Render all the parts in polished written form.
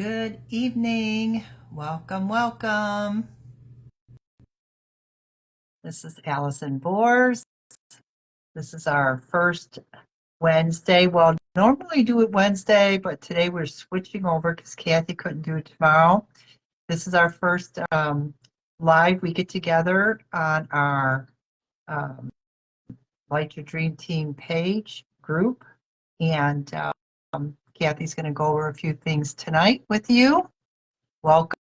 Good evening. Welcome, welcome. This is Allison Bors. This is our first Wednesday. Well, normally do it Wednesday, but today we're switching over because Kathy couldn't do it tomorrow. This is our first live we get together on our Light Your Dream Team page group. And Kathy's going to go over a few things tonight with you. Welcome.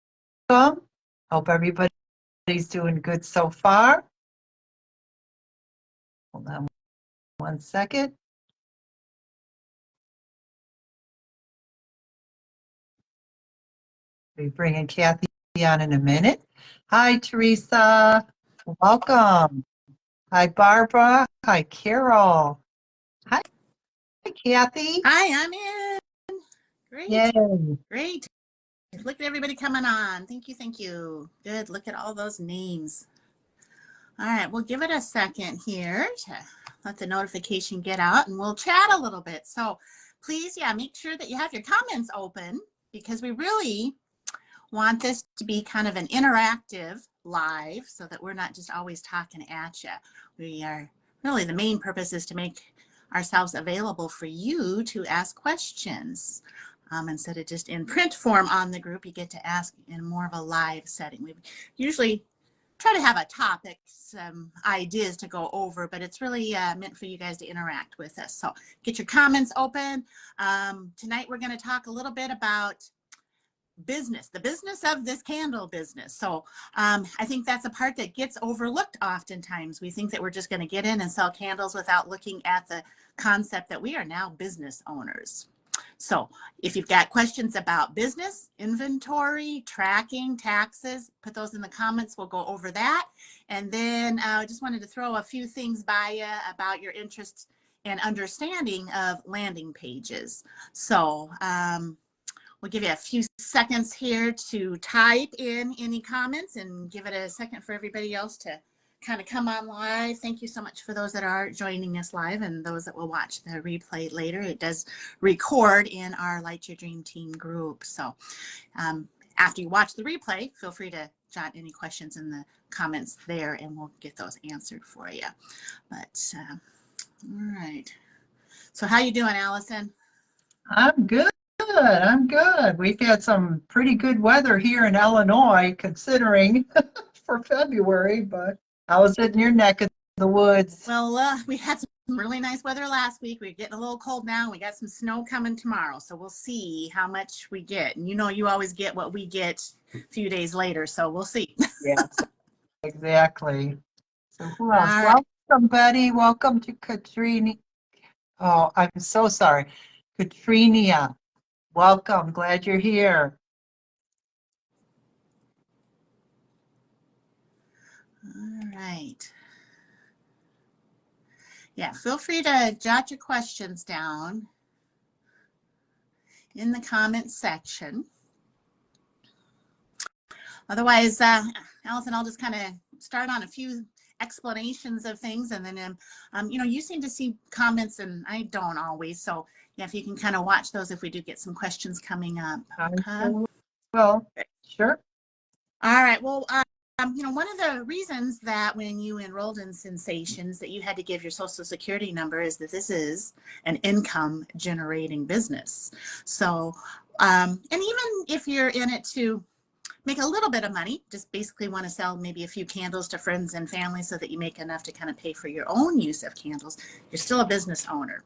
Hope everybody's doing good so far. Hold on one second. We'll be bringing Kathy on in a minute. Hi, Teresa. Welcome. Hi, Barbara. Hi, Carol. Hi, Kathy. Hi, I'm in. Great. Yay. Great. Look at everybody coming on. Thank you. Thank you. Good. Look at all those names. All right. We'll give it a second here to let the notification get out and we'll chat a little bit. So please, make sure that you have your comments open because we really want this to be kind of an interactive live so that we're not just always talking at you. We are really, the main purpose is to make ourselves available for you to ask questions. Instead of just in print form on the group, you get to ask in more of a live setting. We usually try to have a topic, some ideas to go over, but it's really meant for you guys to interact with us. So get your comments open. Tonight we're going to talk a little bit about business, the business of this candle business. So I think that's a part that gets overlooked oftentimes. We think that we're just going to get in and sell candles without looking at the concept that we are now business owners. So if you've got questions about business, inventory, tracking, taxes, put those in the comments. We'll go over that. And then I just wanted to throw a few things by you about your interest and understanding of landing pages. So we'll give you a few seconds here to type in any comments and give it a second for everybody else to kind of come on live. Thank you so much for those that are joining us live and those that will watch the replay later. It does record in our Light Your Dream Team group. So after you watch the replay, feel free to jot any questions in the comments there and we'll get those answered for you. But all right. So how you doing, Allison? I'm good. I'm good. We've had some pretty good weather here in Illinois, considering for February, but how is it in your neck of the woods? Well, we had some really nice weather last week. We're getting a little cold now. We got some snow coming tomorrow, so we'll see how much we get. And you always get what we get a few days later, so we'll see. Yes, exactly. So who All else? right. Welcome, Betty. Welcome to Katrina. Oh, I'm so sorry. Katrina, welcome. Glad you're here. All right. Yeah, feel free to jot your questions down in the comments section. Otherwise, Allison, I'll just kind of start on a few explanations of things, and then you seem to see comments and I don't always, so if you can kind of watch those if we do get some questions coming up. Okay. Well, sure. All right. Well, one of the reasons that when you enrolled in Sensations that you had to give your social security number is that this is an income generating business. So and even if you're in it to make a little bit of money, just basically want to sell maybe a few candles to friends and family so that you make enough to kind of pay for your own use of candles, you're still a business owner.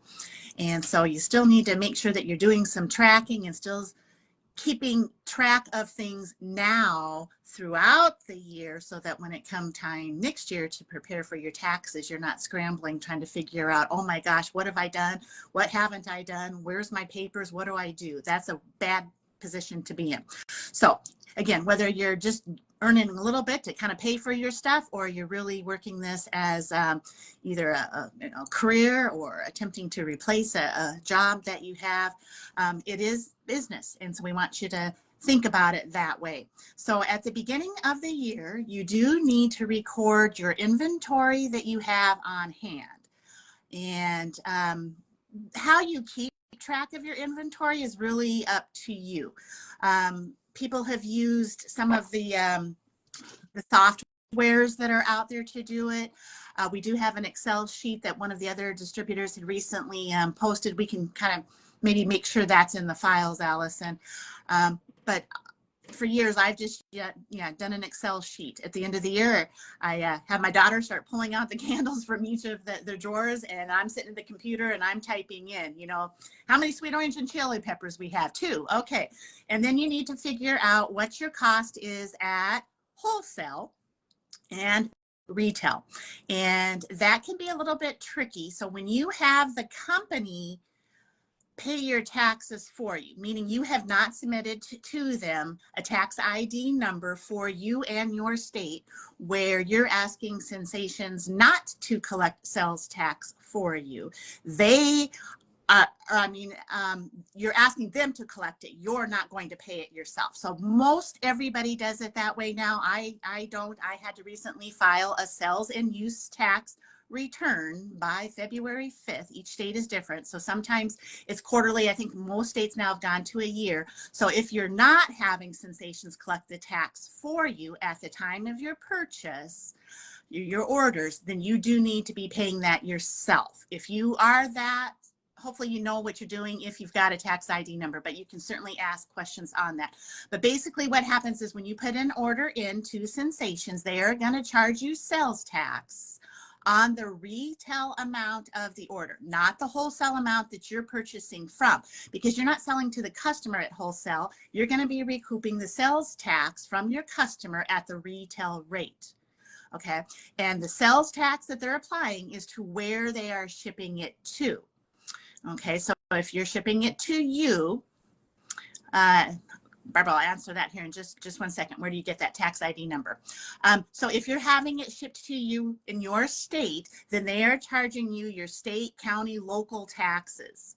And so you still need to make sure that you're doing some tracking and still keeping track of things now throughout the year so that when it come time next year to prepare for your taxes, you're not scrambling trying to figure out, oh my gosh, what have I done? What haven't I done? Where's my papers? What do I do? That's a bad position to be in. So again, whether you're just earning a little bit to kind of pay for your stuff or you're really working this as either a career or attempting to replace a job that you have, it is business. And so we want you to think about it that way. So at the beginning of the year, you do need to record your inventory that you have on hand. And how you keep keep track of your inventory is really up to you. People have used some of the softwares that are out there to do it. We do have an Excel sheet that one of the other distributors had recently posted. We can kind of maybe make sure that's in the files, Allison. But for years, I've just done an Excel sheet. At the end of the year, I have my daughter start pulling out the candles from each of the drawers, and I'm sitting at the computer and I'm typing in, how many sweet orange and chili peppers we have? 2. Okay. And then you need to figure out what your cost is at wholesale and retail. And that can be a little bit tricky. So when you have the company pay your taxes for you, meaning you have not submitted to them a tax ID number for you and your state, where you're asking Sensations not to collect sales tax for you. You're asking them to collect it. You're not going to pay it yourself. So most everybody does it that way now. I don't. I had to recently file a sales and use tax return by February 5th. Each state is different. So sometimes it's quarterly. I think most states now have gone to a year. So if you're not having Sensations collect the tax for you at the time of your purchase, your orders, then you do need to be paying that yourself. If you are that, hopefully you know what you're doing if you've got a tax ID number, but you can certainly ask questions on that. But basically what happens is when you put an order into Sensations, they are going to charge you sales tax on the retail amount of the order, not the wholesale amount that you're purchasing from, because you're not selling to the customer at wholesale. You're going to be recouping the sales tax from your customer at the retail rate. Okay. And the sales tax that they're applying is to where they are shipping it to. Okay. So if you're shipping it to you, Barbara, I'll answer that here in just 1 second. Where do you get that tax ID number? So if you're having it shipped to you in your state, then they are charging you your state, county, local taxes.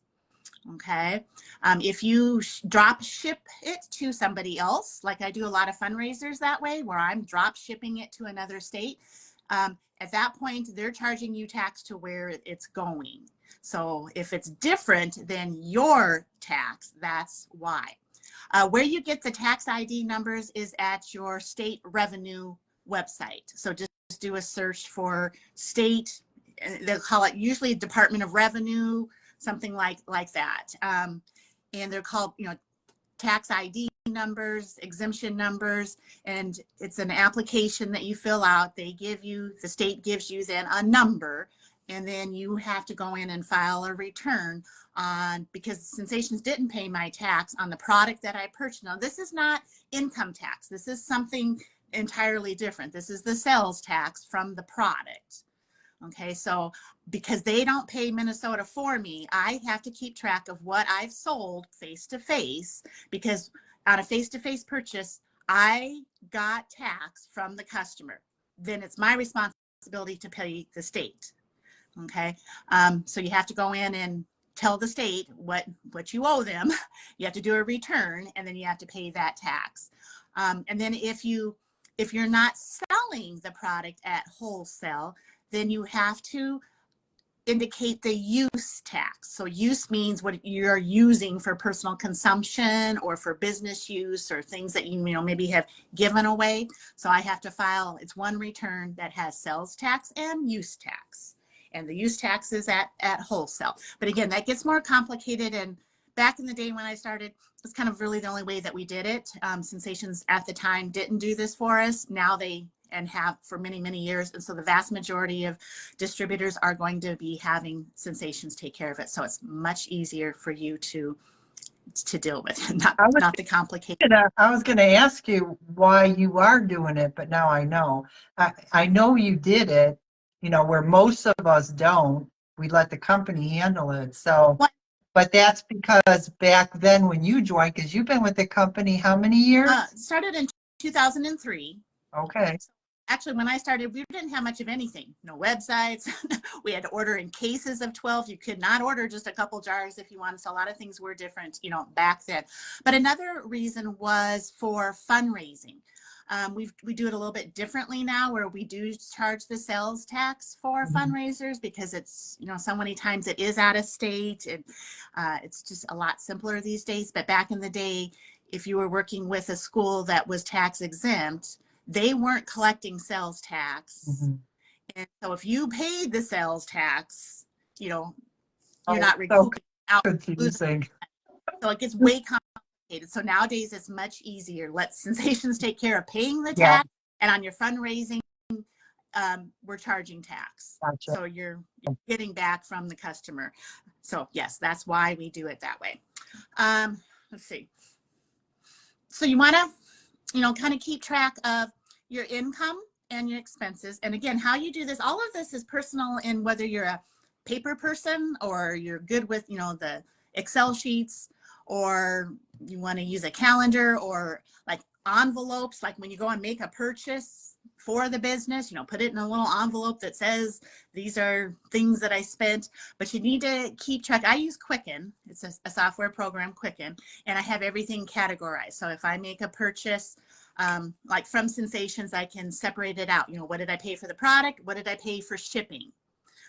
Okay. If you drop ship it to somebody else, like I do a lot of fundraisers that way, where I'm drop shipping it to another state, at that point, they're charging you tax to where it's going. So if it's different than your tax, that's why. Where you get the tax ID numbers is at your state revenue website. So just do a search for state, they'll call it usually Department of Revenue, something like that. And they're called, tax ID numbers, exemption numbers, and it's an application that you fill out. The state gives you then a number, and then you have to go in and file a return on, because Sensations didn't pay my tax on the product that I purchased. Now, this is not income tax. This is something entirely different. This is the sales tax from the product. Okay, so because they don't pay Minnesota for me, I have to keep track of what I've sold face-to-face, because on a face-to-face purchase, I got tax from the customer. Then it's my responsibility to pay the state. Okay, so you have to go in and tell the state what you owe them. You have to do a return, and then you have to pay that tax. And then if you're not selling the product at wholesale, then you have to indicate the use tax. So use means what you're using for personal consumption or for business use or things that you maybe have given away. So I have to file, it's one return that has sales tax and use tax. And the use tax is at wholesale. But again, that gets more complicated. And back in the day when I started, it's kind of really the only way that we did it. Sensations at the time didn't do this for us. Now they and have for many, many years. And so the vast majority of distributors are going to be having Sensations take care of it. So it's much easier for you to deal with, not the complicated. I was going to ask you why you are doing it, but now I know. I know you did it, where most of us don't. We let the company handle it. So, but that's because back then when you joined, because you've been with the company how many years? Started in 2003. Okay. Actually, when I started, we didn't have much of anything. No websites. We had to order in cases of 12. You could not order just a couple jars if you wanted. So a lot of things were different, back then. But another reason was for fundraising. We do it a little bit differently now, where we do charge the sales tax for fundraisers, because it's, so many times it is out of state, and it's just a lot simpler these days. But back in the day, if you were working with a school that was tax exempt, they weren't collecting sales tax. And so if you paid the sales tax, you're not recouping out. Confusing. So it gets way complicated. So nowadays it's much easier. Let Sensations take care of paying the tax, and on your fundraising, we're charging tax. Gotcha. So you're getting back from the customer. So yes, that's why we do it that way. Let's see. So you want to, kind of keep track of your income and your expenses. And again, how you do this, all of this is personal in whether you're a paper person or you're good with, the Excel sheets, or you want to use a calendar, or like envelopes, like when you go and make a purchase for the business, put it in a little envelope that says, these are things that I spent. But you need to keep track. I use Quicken. It's a software program, Quicken, and I have everything categorized. So if I make a purchase, like from Sensations, I can separate it out. What did I pay for the product? What did I pay for shipping?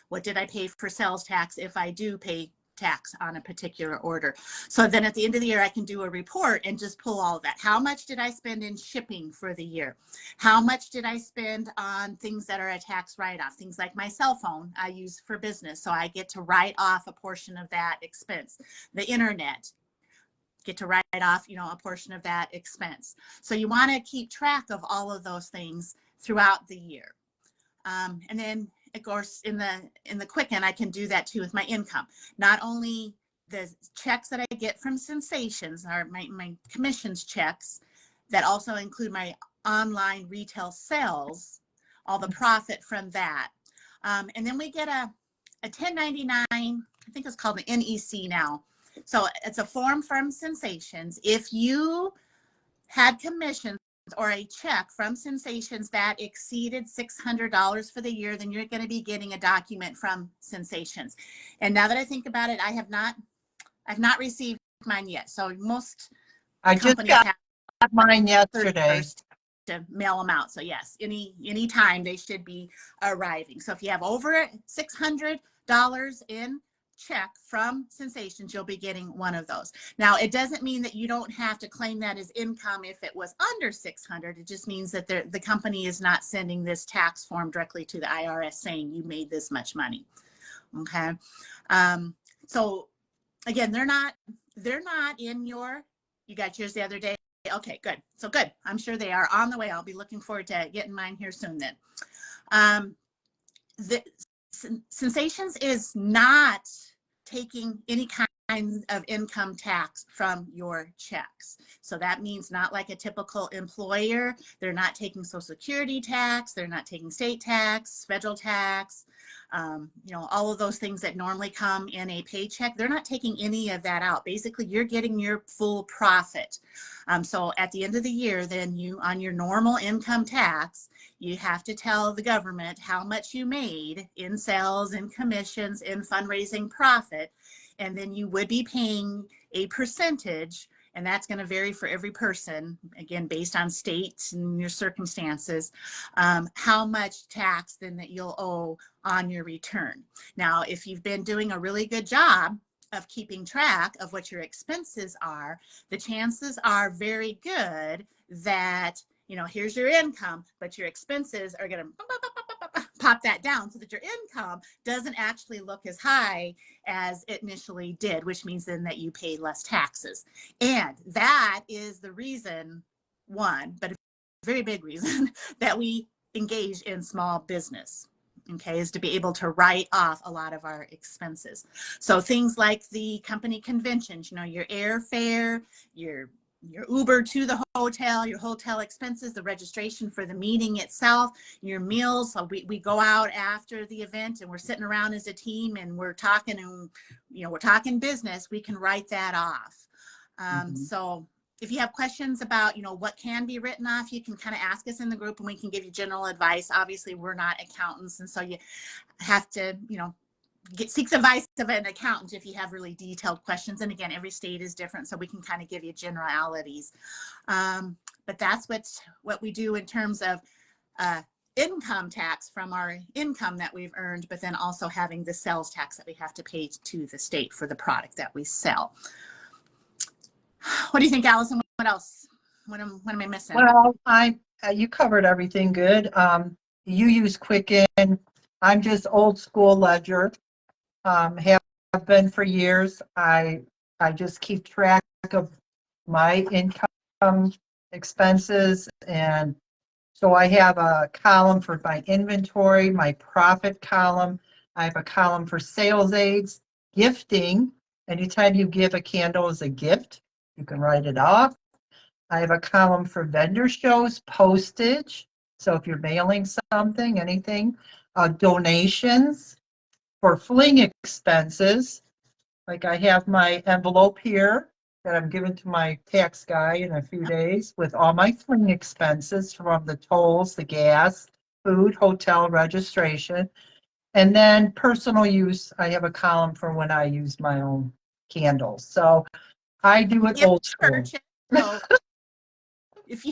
What did I pay for sales tax if I do pay tax on a particular order? So then at the end of the year, I can do a report and just pull all of that. How much did I spend in shipping for the year? How much did I spend on things that are a tax write-off? Things like my cell phone I use for business, so I get to write off a portion of that expense. The internet, get to write off, a portion of that expense. So you want to keep track of all of those things throughout the year. And then, of course, in the Quicken, I can do that too with my income. Not only the checks that I get from Sensations, or my commissions checks, that also include my online retail sales, all the profit from that. And then we get a 1099, I think it's called the NEC now. So it's a form from Sensations. If you had commissions or a check from Sensations that exceeded $600 for the year, then you're going to be getting a document from Sensations. And now that I think about it, I've not received mine yet. So most companies have mine yesterday to mail them out. So yes, any time they should be arriving. So if you have over $600 in check from Sensations, you'll be getting one of those. Now, it doesn't mean that you don't have to claim that as income if it was under 600. It just means that the company is not sending this tax form directly to the IRS saying you made this much money. Okay. So again, they're not in you got yours the other day. Okay, good. So good. I'm sure they are on the way. I'll be looking forward to getting mine here soon then. The Sensations is not taking any kind of income tax from your checks. So that means not like a typical employer. They're not taking Social Security tax. They're not taking state tax, federal tax, all of those things that normally come in a paycheck. They're not taking any of that out. Basically, you're getting your full profit. So at the end of the year, then on your normal income tax, you have to tell the government how much you made in sales, in commissions, in fundraising profit. And then you would be paying a percentage, and that's going to vary for every person, again, based on states and your circumstances, how much tax then that you'll owe on your return. Now, if you've been doing a really good job of keeping track of what your expenses are, the chances are very good that, here's your income, but your expenses are going to pop that down so that your income doesn't actually look as high as it initially did, which means then that you pay less taxes. And that is the reason, but a very big reason, that we engage in small business. Okay, is to be able to write off a lot of our expenses. So things like the company conventions, your airfare, your Uber to the hotel, your hotel expenses, the registration for the meeting itself, your meals. So we go out after the event and we're sitting around as a team and we're talking, and we're talking business. We can write that off. So if you have questions about, what can be written off, you can kind of ask us in the group and we can give you general advice. Obviously, we're not accountants, and so you have to, seek the advice of an accountant if you have really detailed questions. And again, every state is different, so we can kind of give you generalities. but that's what we do in terms of income tax from our income that we've earned, but then also having the sales tax that we have to pay to the state for the product that we sell. What do you think, Allison? What else? What am I missing? Well, you covered everything good. You use Quicken. I'm just old school ledger. Have been for years. I just keep track of my income, expenses, and so I have a column for my inventory, my profit column. I have a column for sales aids, gifting. Anytime you give a candle as a gift, you can write it off. I have a column for vendor shows, postage. So if you're mailing something, anything, donations, for fling expenses. Like I have my envelope here that I'm giving to my tax guy in a few days with all my fling expenses from the tolls, the gas, food, hotel, registration. And then personal use, I have a column for when I use my own candles. So I do it Gift old school. purchase. So if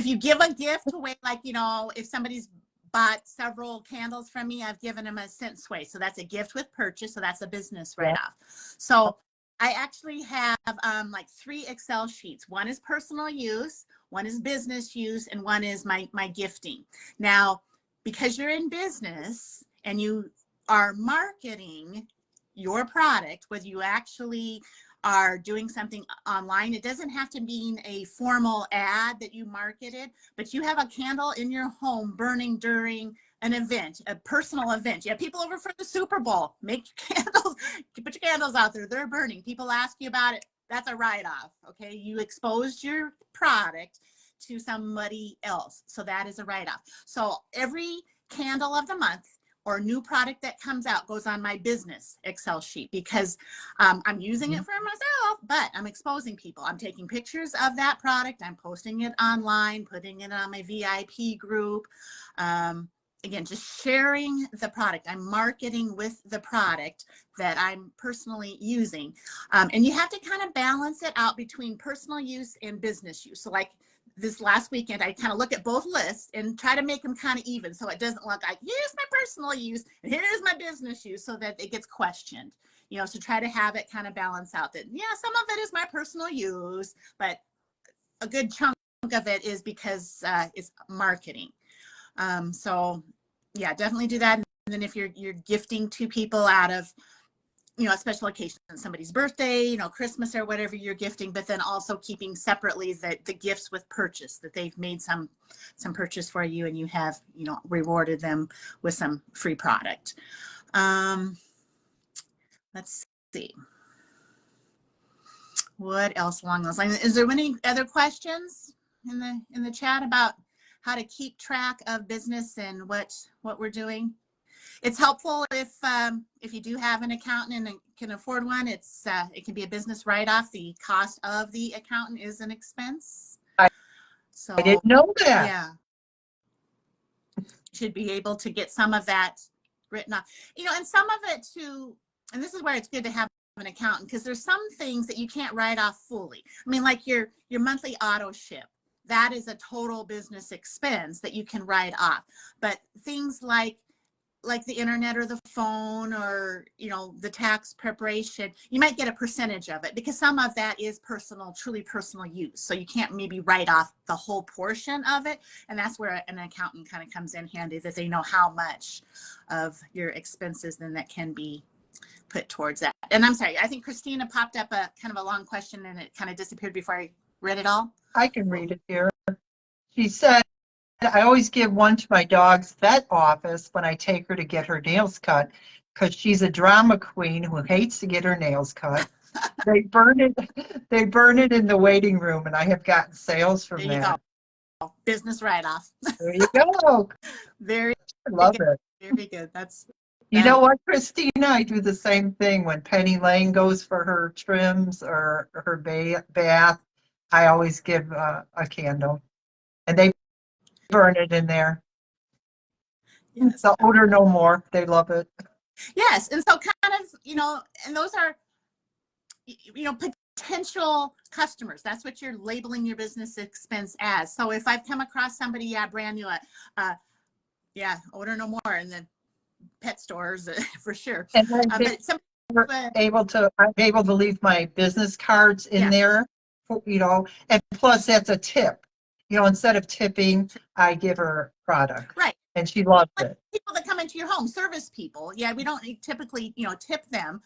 you give a gift away, like, you know, if somebody's bought several candles from me, I've given them a cent sway. So that's a gift with purchase. So that's a business write-off. So I actually have like 3 Excel sheets. One is personal use, one is business use, and one is my gifting. Now, because you're in business and you are marketing your product, whether you actually are doing something online, it doesn't have to mean a formal ad that you marketed, but you have a candle in your home burning during an event, a personal event. You have people over for the Super Bowl, make your candles, put your candles out there, they're burning. People ask you about it, that's a write-off, okay? You exposed your product to somebody else, so that is a write-off. So every candle of the month or new product that comes out goes on my business Excel sheet, because I'm using it for myself, but I'm exposing people. I'm taking pictures of that product. I'm posting it online, putting it on my VIP group. Again, just sharing the product. I'm marketing with the product that I'm personally using. And you have to kind of balance it out between personal use and business use. So like this last weekend, I kind of look at both lists and try to make them kind of even, so it doesn't look like here's my personal use and here's my business use, so that it gets questioned, you know. So try to have it kind of balance out that, yeah, some of it is my personal use, but a good chunk of it is because it's marketing. So yeah, definitely do that. And then if you're gifting to people out of, you know, a special occasion, somebody's birthday, you know, Christmas or whatever you're gifting, but then also keeping separately the gifts with purchase, that they've made some purchase for you and you have, you know, rewarded them with some free product. Let's see. What else along those lines? Is there any other questions in the chat about how to keep track of business and what we're doing? It's helpful if you do have an accountant and can afford one. It can be a business write-off. The cost of the accountant is an expense. So I didn't know that. Yeah, should be able to get some of that written off. You know, and some of it too. And this is where it's good to have an accountant, because there's some things that you can't write off fully. I mean, like your monthly auto ship. That is a total business expense that you can write off. But things like the internet or the phone, or, you know, the tax preparation, you might get a percentage of it, because some of that is personal, truly personal use. So you can't maybe write off the whole portion of it. And that's where an accountant kind of comes in handy, that they know how much of your expenses then that can be put towards that. And I'm sorry, I think Christina popped up a kind of a long question and it kind of disappeared before I read it all. I can read it here. She said, I always give one to my dog's vet office when I take her to get her nails cut, because she's a drama queen who hates to get her nails cut. They burn it in the waiting room, and I have gotten sales from There you that. go. Business write-off. There you go. Very I love good. it. Very good. You know what, Christina? I do the same thing when Penny Lane goes for her trims or her bath. I always give a candle, and they burn it in there. Yes. The odor no more. They love it. Yes. And so kind of, you know, and those are, you know, potential customers. That's what you're labeling your business expense as. So if I've come across somebody, yeah, brand new, order no more in the pet stores for sure. And then But some, I'm able to leave my business cards in Yeah. there, and plus that's a tip. Instead of tipping, I give her product. Right. And she loves like it. people that come into your home, service people. Yeah, we don't typically, tip them.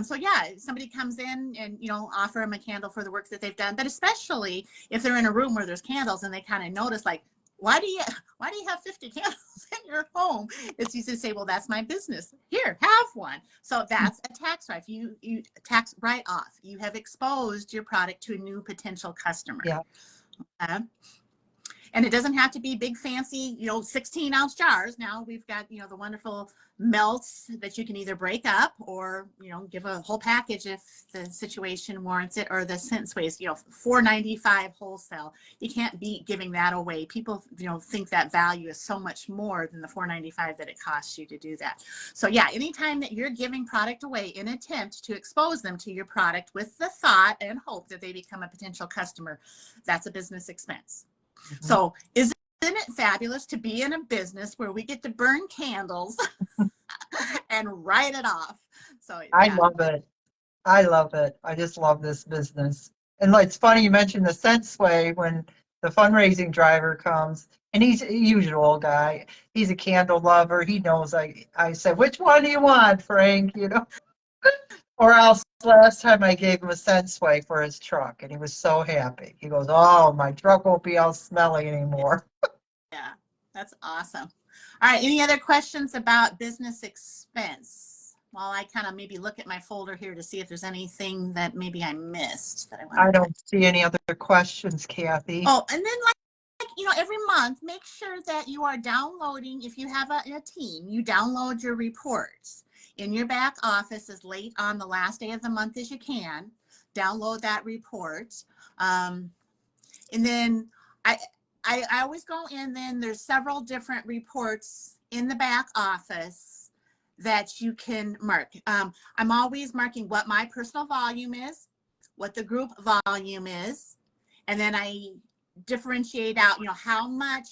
So yeah, somebody comes in and, offer them a candle for the work that they've done. But especially if they're in a room where there's candles and they kind of notice, like, why do you have 50 candles in your home? It's easy to say, well, that's my business. Here, have one. So that's a tax write. You tax write off. You have exposed your product to a new potential customer. Yeah. And it doesn't have to be big, fancy, 16-ounce jars. Now we've got, the wonderful melts that you can either break up or, give a whole package if the situation warrants it, or the scent waste, $4.95 wholesale. You can't beat giving that away. People, think that value is so much more than the $4.95 that it costs you to do that. So yeah, anytime that you're giving product away in an attempt to expose them to your product with the thought and hope that they become a potential customer, that's a business expense. Mm-hmm. So isn't it fabulous to be in a business where we get to burn candles and write it off? So yeah. I love it. I love it. I just love this business. And it's funny you mentioned the scent sway when the fundraising driver comes, and he's a usual guy. He's a candle lover. He knows I said, which one do you want, Frank? Or else last time I gave him a scent sway for his truck, and he was so happy. He goes, oh, my truck won't be all smelly anymore. Yeah, that's awesome. All right, any other questions about business expense? While I kind of maybe look at my folder here to see if there's anything that maybe I missed that I want. I don't see any other questions, Kathy. Oh, and then every month, make sure that you are downloading, if you have a team, you download your reports in your back office as late on the last day of the month as you can. Download that report. And then I always go in, then there's several different reports in the back office that you can mark. I'm always marking what my personal volume is, what the group volume is, and then I differentiate out, how much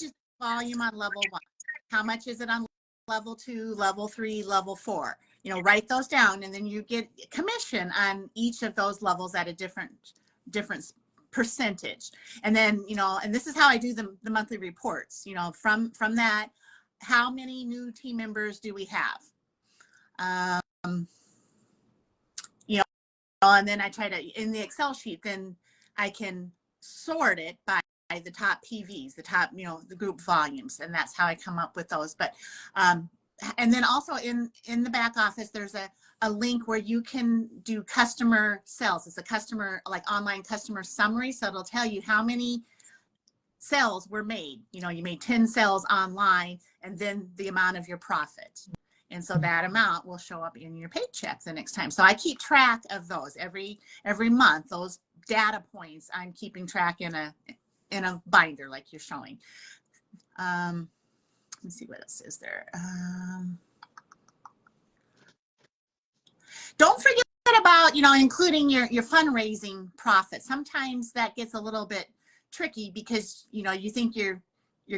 is volume on level 1, how much is it on level 2, level 3, level 4. Write those down, and then you get commission on each of those levels at a different percentage. And then, and this is how I do the monthly reports, from that, how many new team members do we have? And then I try to, in the Excel sheet, then I can sort it by the top PVs, the top, the group volumes, and that's how I come up with those. But, and then also in the back office, there's a link where you can do customer sales. It's a customer, online customer summary. So it'll tell you how many sales were made. You made 10 sales online, and then the amount of your profit. And so that amount will show up in your paycheck the next time. So I keep track of those every month. Those data points I'm keeping track in a binder like you're showing. Let me see what else is there. Don't forget about, including your fundraising profit. Sometimes that gets a little bit tricky because, you think you're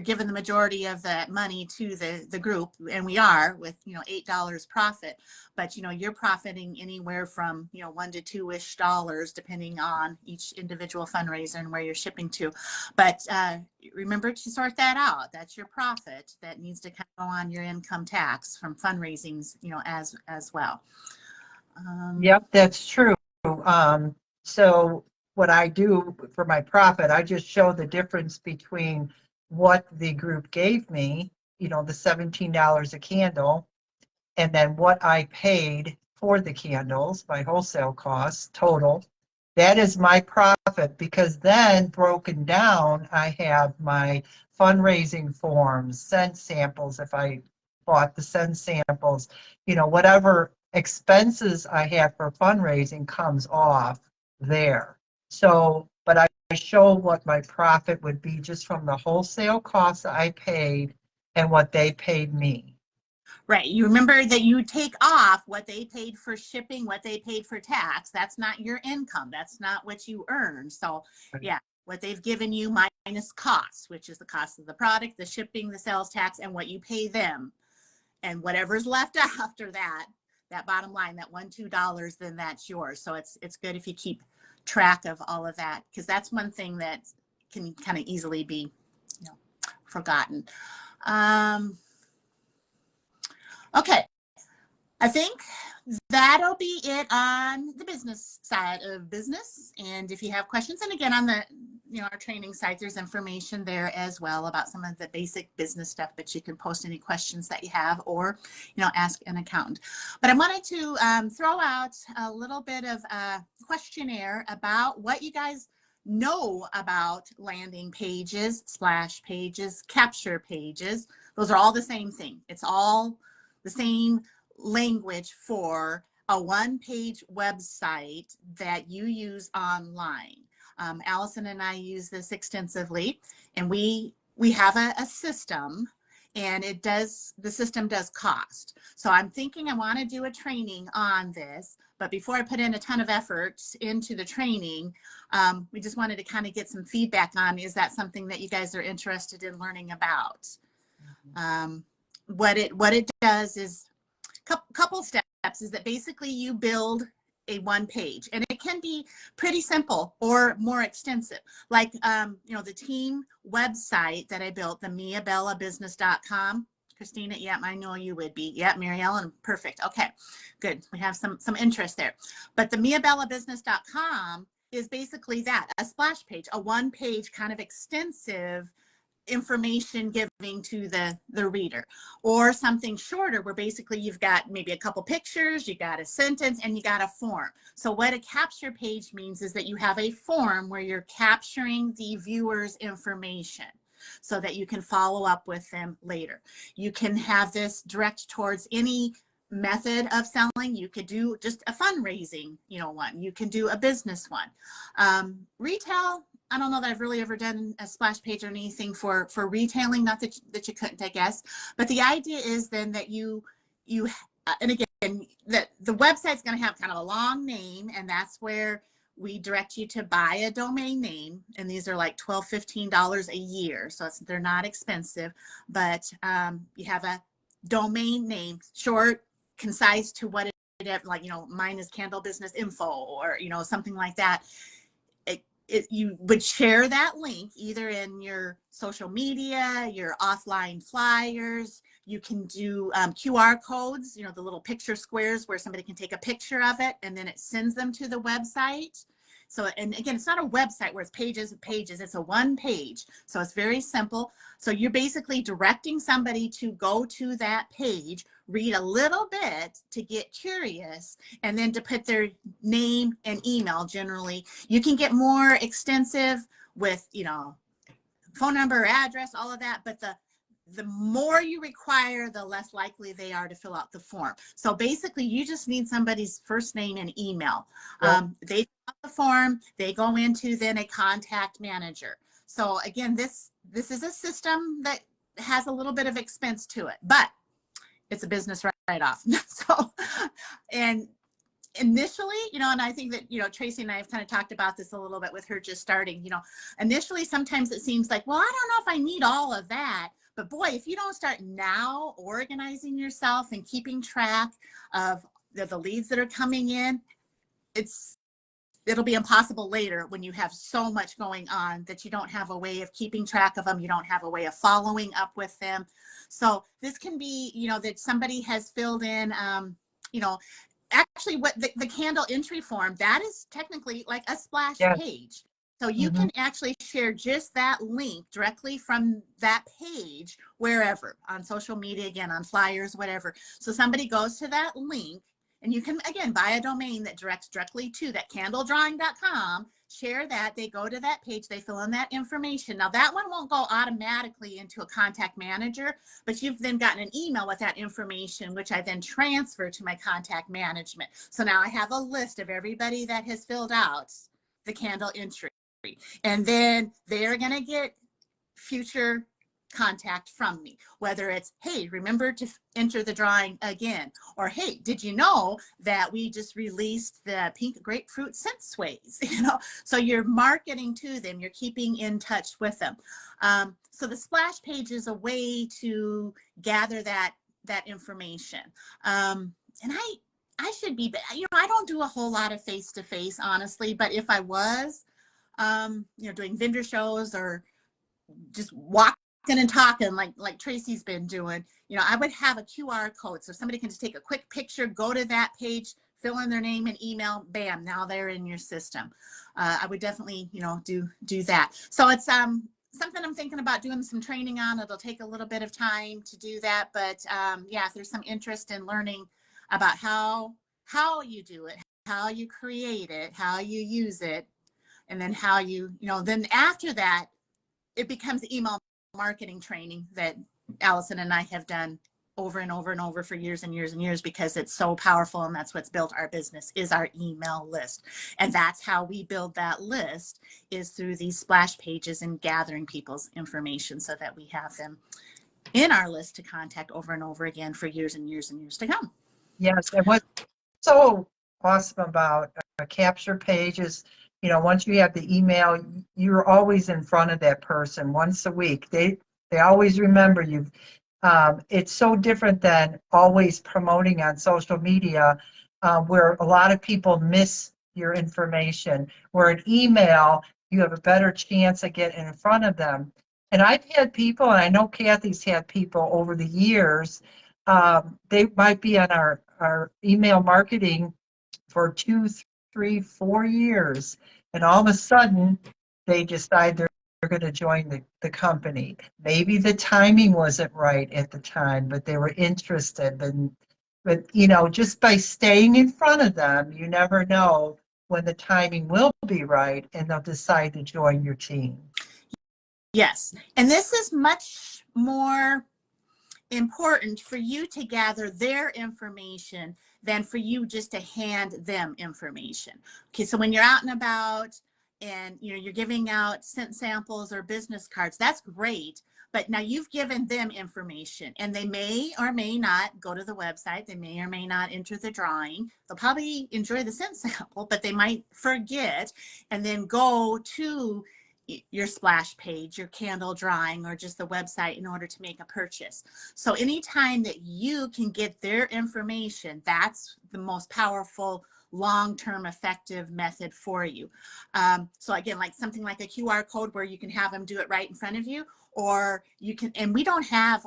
giving the majority of that money to the group, and we are with, $8 profit, but, you're profiting anywhere from, $1 to $2-ish, depending on each individual fundraiser and where you're shipping to. But remember to sort that out. That's your profit that needs to kind of go on your income tax from fundraisings, as well. Yep, that's true. So what I do for my profit, I just show the difference between what the group gave me, the $17 a candle, and then what I paid for the candles, my wholesale costs total. That is my profit, because then broken down, I have my fundraising forms, scent samples, if I bought the scent samples, whatever expenses I have for fundraising comes off there. So, but I show what my profit would be just from the wholesale costs I paid and what they paid me. Right. You remember that you take off what they paid for shipping, what they paid for tax. That's not your income. That's not what you earn. So, yeah, what they've given you minus costs, which is the cost of the product, the shipping, the sales tax, and what you pay them. And whatever's left after that, that bottom line, that $1, $2, then that's yours. So it's good if you keep track of all of that, because that's one thing that can kind of easily be, forgotten. Okay. I think that'll be it on the business side of business. And if you have questions, and again, on the, our training site, there's information there as well about some of the basic business stuff, but you can post any questions that you have, or, ask an accountant. But I wanted to throw out a little bit of a questionnaire about what you guys know about landing pages, splash pages, capture pages. Those are all the same thing. It's all the same language for a one-page website that you use online. Allison and I use this extensively, and we have a system, and the system does cost. So I'm thinking I want to do a training on this, but before I put in a ton of effort into the training, we just wanted to kind of get some feedback on, is that something that you guys are interested in learning about? What it does is, couple steps is that basically you build a one page, and it can be pretty simple or more extensive. Like, the team website that I built, the miabellabusiness.com. Christina, yeah, I know you would be. Yeah, Mary Ellen, perfect. Okay, good. We have some interest there. But the miabellabusiness.com is basically that, a splash page, a one page kind of extensive information giving to the reader, or something shorter where basically you've got maybe a couple pictures, you got a sentence, and you got a form. So what a capture page means is that you have a form where you're capturing the viewer's information so that you can follow up with them later. You can have this direct towards any method of selling. You could do just a fundraising, one. You can do a business one. Retail, I don't know that I've really ever done a splash page or anything for retailing, not that you couldn't, I guess. But the idea is then that you and again, that the website's going to have kind of a long name, and that's where we direct you to buy a domain name. And these are like $12, $15 a year. So they're not expensive, but you have a domain name, short, concise to what it, like, mine is Candle Business Info, or, something like that. You would share that link either in your social media, your offline flyers. You can do QR codes, the little picture squares where somebody can take a picture of it and then it sends them to the website. So, and again, it's not a website where it's pages and pages, it's a one page. So it's very simple. So you're basically directing somebody to go to that page, read a little bit to get curious, and then to put their name and email. Generally, you can get more extensive with, phone number, address, all of that, but the more you require, the less likely they are to fill out the form. So basically, you just need somebody's first name and email. They fill out the form, they go into then a contact manager. So again, this is a system that has a little bit of expense to it, but it's a business write-off. So, and initially, and I think that, Tracy and I have kind of talked about this a little bit with her just starting, initially, sometimes it seems like, well, I don't know if I need all of that. But boy, if you don't start now organizing yourself and keeping track of the leads that are coming in, it'll be impossible later when you have so much going on that you don't have a way of keeping track of them. You don't have a way of following up with them. So this can be, that somebody has filled in, actually what the candle entry form, that is technically like a splash page. So you can actually share just that link directly from that page wherever, on social media, again, on flyers, whatever. So somebody goes to that link, and you can, again, buy a domain that directs directly to that, candledrawing.com, share that, they go to that page, they fill in that information. Now that one won't go automatically into a contact manager, but you've then gotten an email with that information, which I then transfer to my contact management. So now I have a list of everybody that has filled out the candle entry. And then they're going to get future contact from me, whether it's, hey, remember to enter the drawing again, or hey, did you know that we just released the pink grapefruit scent sways? So you're marketing to them, you're keeping in touch with them. So the splash page is a way to gather that information. And I should be, I don't do a whole lot of face-to-face, honestly, but if I was, doing vendor shows or just walking and talking like Tracy's been doing, I would have a QR code so somebody can just take a quick picture, go to that page, fill in their name and email, bam, now they're in your system. I would definitely, do that. So it's something I'm thinking about doing some training on. It'll take a little bit of time to do that, but yeah, if there's some interest in learning about how you do it, how you create it, how you use it, and then how then after that, it becomes email marketing training that Allison and I have done over and over and over for years and years and years, because it's so powerful, and that's what's built our business, is our email list. And that's how we build that list, is through these splash pages and gathering people's information so that we have them in our list to contact over and over again for years and years and years to come. Yes, and what's so awesome about a capture page is, once you have the email, you're always in front of that person once a week. They always remember you. It's so different than always promoting on social media, where a lot of people miss your information. Where an email, you have a better chance of getting in front of them. And I've had people, and I know Kathy's had people over the years, they might be on our email marketing for 2, 3, 4 years, and all of a sudden they decide they're going to join the company. Maybe the timing wasn't right at the time, but they were interested. But just by staying in front of them, you never know when the timing will be right, and they'll decide to join your team. Yes, and this is much more important for you to gather their information than for you just to hand them information. Okay, so when you're out and about and you're giving out scent samples or business cards, that's great, but now you've given them information, and they may or may not go to the website, they may or may not enter the drawing, they'll probably enjoy the scent sample, but they might forget and then go to your splash page, your candle drawing, or just the website in order to make a purchase. So anytime that you can get their information, that's the most powerful, long-term effective method for you. So again, like something like a QR code where you can have them do it right in front of you, or you can, and we don't have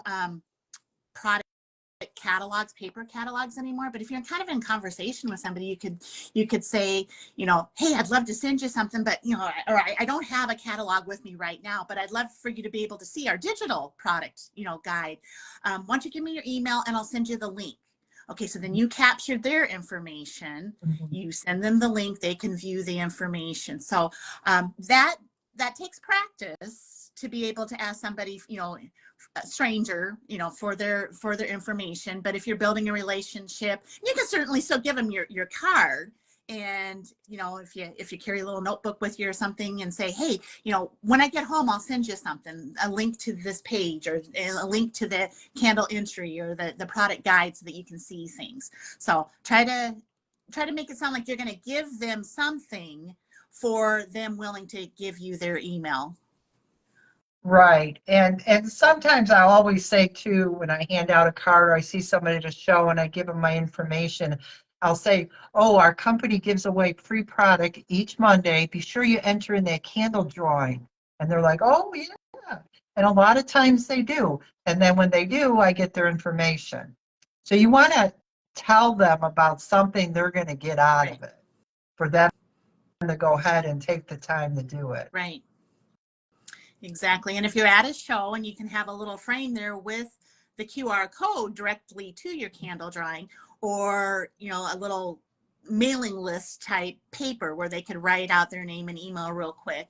product catalogs, paper catalogs anymore, but if you're kind of in conversation with somebody, you could say, hey, I'd love to send you something, but or I don't have a catalog with me right now, but I'd love for you to be able to see our digital product guide. Why don't you give me your email and I'll send you the link. Okay, so then you capture their information, you send them the link, they can view the information. So that takes practice to be able to ask somebody, a stranger, for their information. But if you're building a relationship, you can certainly still give them your card. And if you carry a little notebook with you or something, and say, hey, when I get home, I'll send you something, a link to this page, or a link to the candle entry or the product guide, so that you can see things. So try to make it sound like you're going to give them something for them willing to give you their email. Right. And sometimes I'll always say too, when I hand out a card or I see somebody at a show and I give them my information, I'll say, oh, our company gives away free product each Monday. Be sure you enter in that candle drawing. And they're like, oh, yeah. And a lot of times they do. And then when they do, I get their information. So you want to tell them about something they're going to get out of it, for them to go ahead and take the time to do it. Right. Exactly. And if you're at a show and you can have a little frame there with the QR code directly to your candle drawing, or, a little mailing list type paper where they could write out their name and email real quick.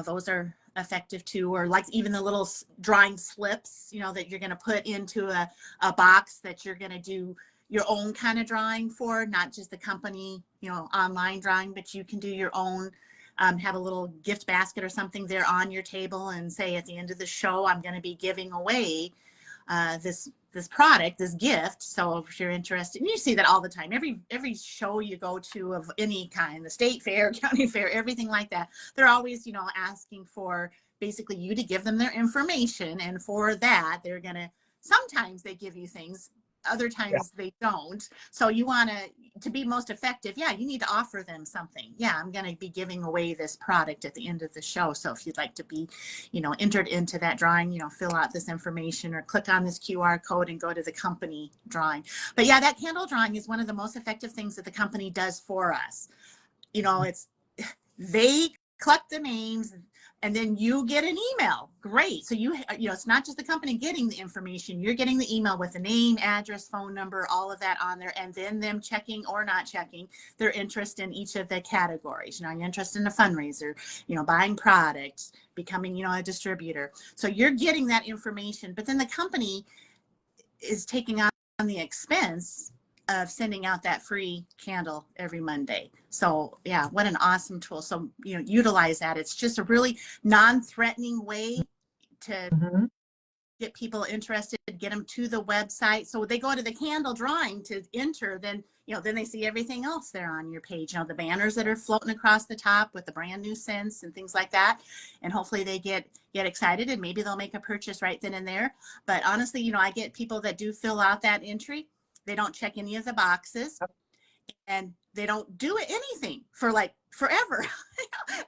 Those are effective too. Or like even the little drawing slips, that you're going to put into a box that you're going to do your own kind of drawing for, not just the company, online drawing, but you can do your own have a little gift basket or something there on your table and say at the end of the show, I'm going to be giving away this product, this gift. So if you're interested, and you see that all the time, every show you go to of any kind, the state fair, county fair, everything like that, they're always, asking for basically you to give them their information. And for that, they're going to, sometimes they give you things, other times they don't. So you want to be most effective. Yeah, you need to offer them something. Yeah, I'm going to be giving away this product at the end of the show. So if you'd like to be, entered into that drawing, fill out this information or click on this QR code and go to the company drawing. But yeah, that candle drawing is one of the most effective things that the company does for us. It's, they collect the names, and then you get an email. Great. So it's not just the company getting the information. You're getting the email with the name, address, phone number, all of that on there, and then them checking or not checking their interest in each of the categories. You're interested in a fundraiser, buying products, becoming, a distributor. So you're getting that information, but then the company is taking on the expense of sending out that free candle every Monday. So yeah, what an awesome tool. So, utilize that. It's just a really non-threatening way to get people interested, get them to the website. So they go to the candle drawing to enter, then, then they see everything else there on your page, the banners that are floating across the top with the brand new scents and things like that. And hopefully they get excited and maybe they'll make a purchase right then and there. But honestly, I get people that do fill out that entry. They don't check any of the boxes and they don't do anything for like forever.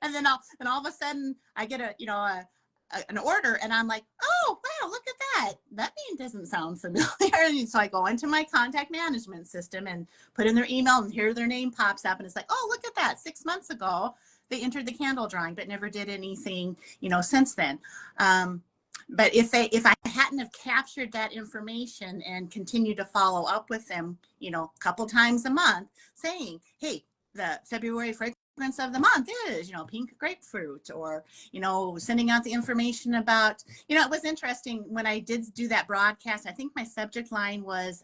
And then all of a sudden I get an order and I'm like, oh, wow, look at that. That name doesn't sound familiar. And so I go into my contact management system and put in their email, and here their name pops up and it's like, oh, look at that. 6 months ago, they entered the candle drawing, but never did anything, since then. But if I hadn't have captured that information and continued to follow up with them, a couple times a month saying, hey, the February fragrance of the month is, pink grapefruit, or, sending out the information about, it was interesting when I did do that broadcast. I think my subject line was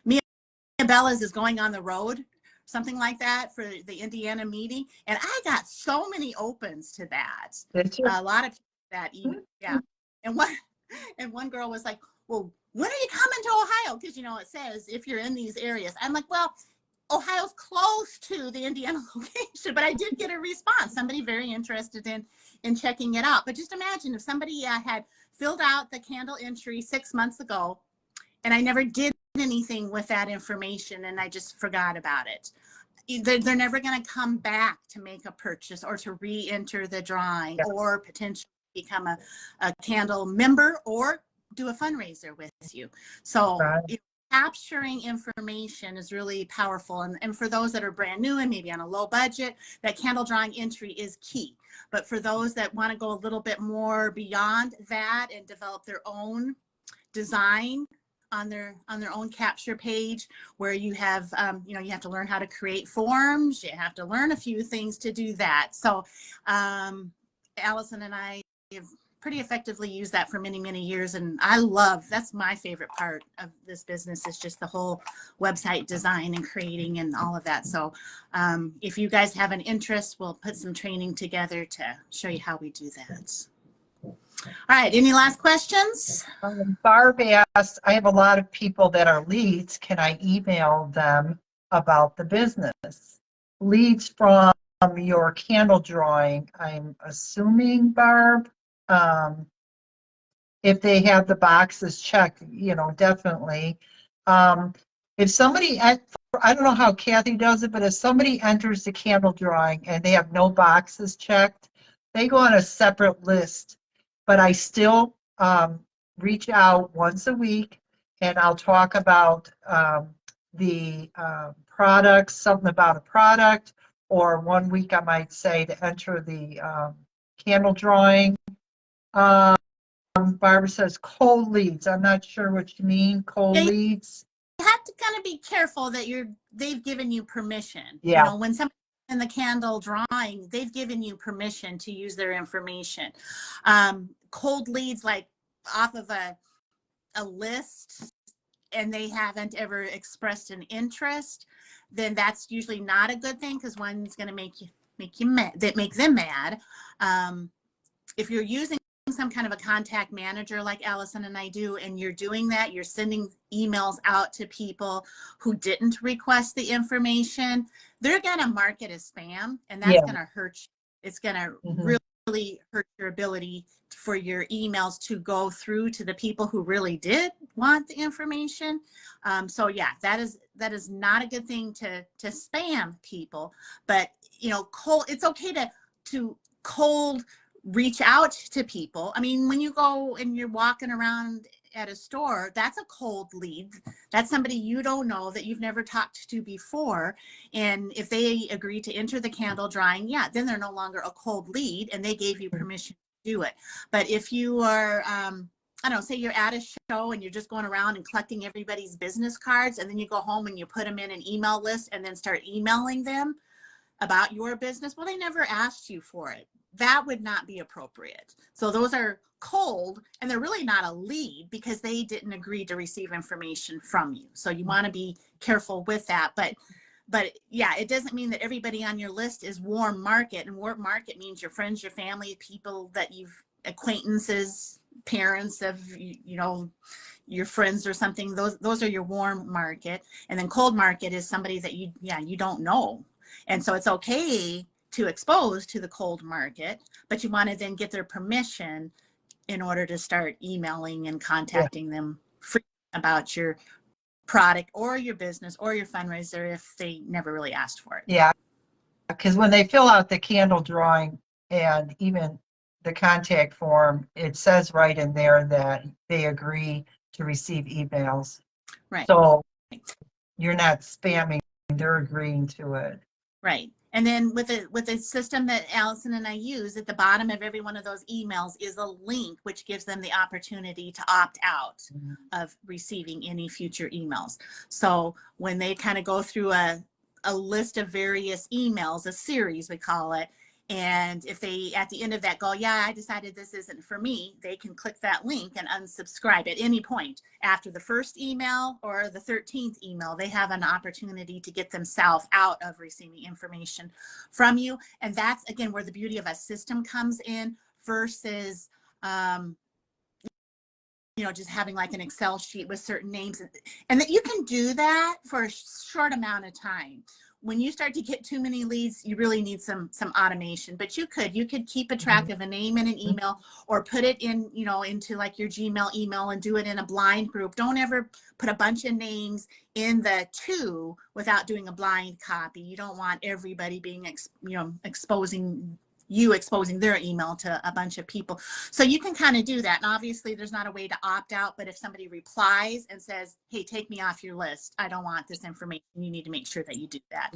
Mia Bellas is going on the road, something like that, for the Indiana meeting. And I got so many opens to that. A lot of that, yeah. And one girl was like, well, when are you coming to Ohio? Because, it says if you're in these areas. I'm like, well, Ohio's close to the Indiana location, but I did get a response. Somebody very interested in checking it out. But just imagine if somebody had filled out the candle entry 6 months ago, and I never did anything with that information, and I just forgot about it. They're never going to come back to make a purchase or to re-enter the drawing or potentially become a candle member or do a fundraiser with you. So capturing information is really powerful. And for those that are brand new and maybe on a low budget, that candle drawing entry is key. But for those that want to go a little bit more beyond that and develop their own design on their own capture page, where you have you have to learn how to create forms, you have to learn a few things to do that. So Allison and I have pretty effectively used that for many years, and that's my favorite part of this business, is just the whole website design and creating and all of that. So if you guys have an interest, we'll put some training together to show you how we do that. All right, any last questions? Barb asked, I have a lot of people that are leads. Can I email them about the business? Leads from your candle drawing, I'm assuming, Barb. If they have the boxes checked, definitely. If somebody, I don't know how Kathy does it, but if somebody enters the candle drawing and they have no boxes checked, they go on a separate list. But I still reach out once a week, and I'll talk about the products, something about a product, or 1 week I might say to enter the candle drawing. Barbara says cold leads. I'm not sure what you mean, cold leads. You have to kind of be careful that they've given you permission. Yeah. When somebody in the candle drawing, they've given you permission to use their information. Cold leads, like off of a list, and they haven't ever expressed an interest, then that's usually not a good thing, because one's going to make make you mad, that make them mad. If you're using some kind of a contact manager like Allison and I do, and you're doing that, you're sending emails out to people who didn't request the information, they're going to mark it as spam, and that's going to hurt you. It's going to really hurt your ability for your emails to go through to the people who really did want the information. So yeah, that is not a good thing to spam people. But you know, it's okay to cold reach out to people. I mean, when you go and you're walking around at a store, that's a cold lead. That's somebody you don't know, that you've never talked to before. And if they agree to enter the candle drawing, yeah, then they're no longer a cold lead and they gave you permission to do it. But if you are, I don't know, say you're at a show and you're just going around and collecting everybody's business cards, and then you go home and you put them in an email list and then start emailing them about your business, well, they never asked you for it. That would not be appropriate. So those are cold, and they're really not a lead because they didn't agree to receive information from you. So you want to be careful with that. But yeah, it doesn't mean that everybody on your list is warm market. And warm market means your friends, your family, people that you've acquaintances, parents of, you know, your friends or something. Those are your warm market. And then cold market is somebody that you don't know. And so it's okay to expose to the cold market, but you want to then get their permission in order to start emailing and contacting them about your product or your business or your fundraiser if they never really asked for it. Yeah, because when they fill out the candle drawing and even the contact form, it says right in there that they agree to receive emails. Right. So you're not spamming, they're agreeing to it. Right. And then with the system that Allison and I use, at the bottom of every one of those emails is a link which gives them the opportunity to opt out of receiving any future emails. So when they kind of go through a list of various emails, a series we call it, and if they at the end of that go, yeah, I decided this isn't for me, they can click that link and unsubscribe at any point. After the first email or the 13th email, they have an opportunity to get themselves out of receiving information from you. And that's, again, where the beauty of a system comes in versus, you know, just having like an Excel sheet with certain names. And that you can do that for a short amount of time. When you start to get too many leads, you really need some automation. But you could keep a track of a name and an email, or put it in, you know, into like your Gmail email and do it in a blind group. Don't ever put a bunch of names in the two without doing a blind copy. You don't want everybody being, exposing their email to a bunch of people. So you can kind of do that. And obviously there's not a way to opt out, but if somebody replies and says, hey, take me off your list, I don't want this information, you need to make sure that you do that.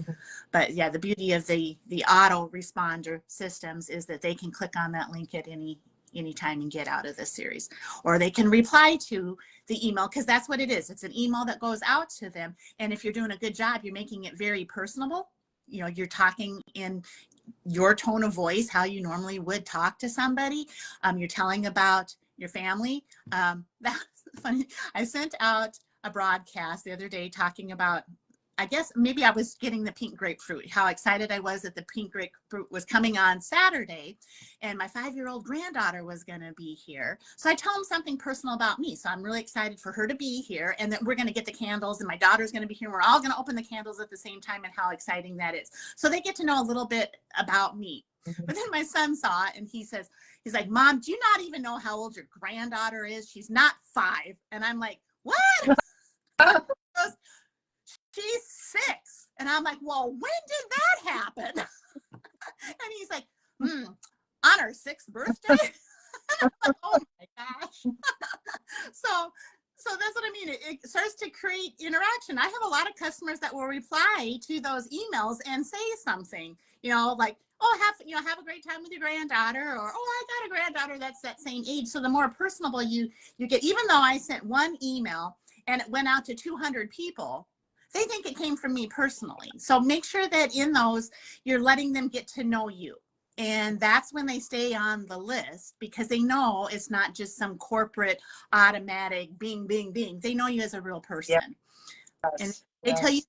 But yeah, the beauty of the auto responder systems is that they can click on that link at any time and get out of this series, or they can reply to the email, because that's what it is. It's an email that goes out to them. And if you're doing a good job, you're making it very personable. You know, you're talking in your tone of voice, how you normally would talk to somebody. You're telling about your family. That's funny. I sent out a broadcast the other day talking about, I guess maybe I was getting the pink grapefruit, how excited I was that the pink grapefruit was coming on Saturday, and my 5-year-old granddaughter was going to be here. So I tell them something personal about me. So I'm really excited for her to be here, and that we're going to get the candles, and my daughter's going to be here. We're all going to open the candles at the same time, and how exciting that is. So they get to know a little bit about me. But then my son saw it, and he's like, Mom, do you not even know how old your granddaughter is? She's not 5. And I'm like, what? She's 6. And I'm like, well, when did that happen? And he's like, on her 6th birthday? I'm like, oh my gosh. So that's what I mean. It starts to create interaction. I have a lot of customers that will reply to those emails and say something, you know, like, oh, have a great time with your granddaughter, or, oh, I got a granddaughter that's that same age. So the more personable you get, even though I sent one email and it went out to 200 people, they think it came from me personally. So make sure that in those, you're letting them get to know you. And that's when they stay on the list, because they know it's not just some corporate automatic bing, bing, bing. They know you as a real person. Yes. And they tell you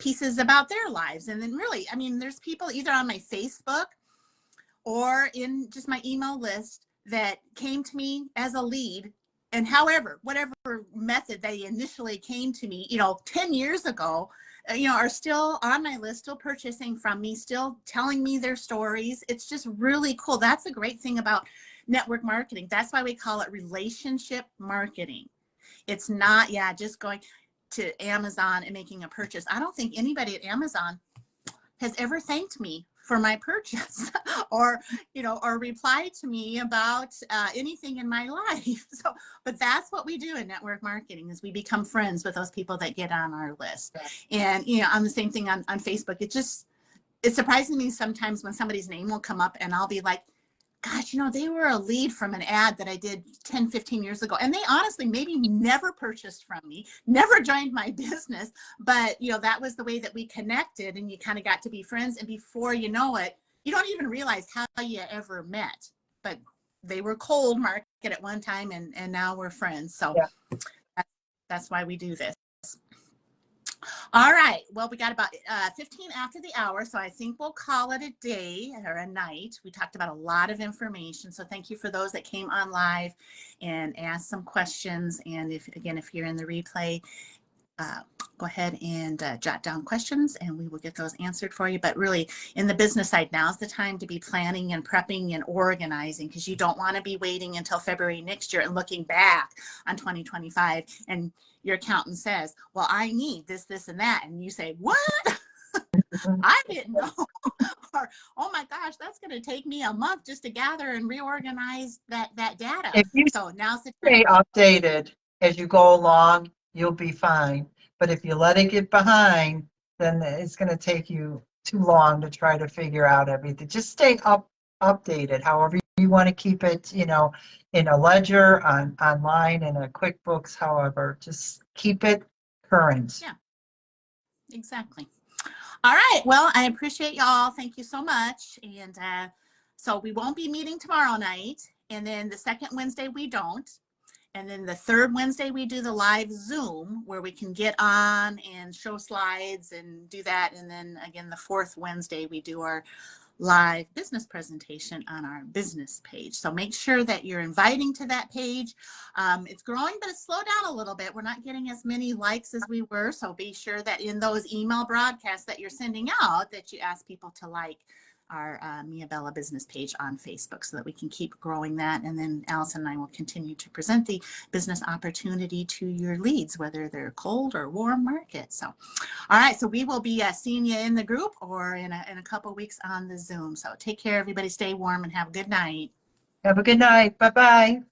pieces about their lives. And then really, I mean, there's people either on my Facebook or in just my email list that came to me as a lead. And however, whatever method they initially came to me, 10 years ago, are still on my list, still purchasing from me, still telling me their stories. It's just really cool. That's a great thing about network marketing. That's why we call it relationship marketing. It's not, just going to Amazon and making a purchase. I don't think anybody at Amazon has ever thanked me for my purchase or replied to me about anything in my life. So, but that's what we do in network marketing, is we become friends with those people that get on our list. And, on the same thing on Facebook, it's surprising me sometimes when somebody's name will come up and I'll be like, gosh, they were a lead from an ad that I did 10, 15 years ago. And they honestly maybe never purchased from me, never joined my business. But, that was the way that we connected, and you kind of got to be friends. And before you know it, you don't even realize how you ever met. But they were cold market at one time, and now we're friends. So that's why we do this. All right. Well, we got about 15 after the hour, so I think we'll call it a day or a night. We talked about a lot of information, so thank you for those that came on live and asked some questions. And if you're in the replay, go ahead and jot down questions and we will get those answered for you. But really, in the business side, now's the time to be planning and prepping and organizing, because you don't want to be waiting until February next year and looking back on 2025 and your accountant says, well, I need this, this, and that. And you say, what? I didn't know. Or, oh my gosh, that's going to take me a month just to gather and reorganize that data. If you So now's the stay time. updated as you go along, you'll be fine. But if you let it get behind, then it's going to take you too long to try to figure out everything. Just stay updated, however you want to keep it, in a ledger, online, in a QuickBooks, however, just keep it current. Yeah, exactly. All right. Well, I appreciate y'all. Thank you so much. And so we won't be meeting tomorrow night. And then the second Wednesday, we don't. And then the third Wednesday, we do the live Zoom where we can get on and show slides and do that. And then again, the fourth Wednesday, we do our live business presentation on our business page. So make sure that you're inviting to that page. It's growing, but it's slowed down a little bit. We're not getting as many likes as we were. So be sure that in those email broadcasts that you're sending out, that you ask people to like our Mia Bella business page on Facebook, so that we can keep growing that. And then Allison and I will continue to present the business opportunity to your leads, whether they're cold or warm market. So, all right. So we will be seeing you in the group or in a couple of weeks on the Zoom. So take care, everybody. Stay warm and have a good night. Have a good night. Bye-bye.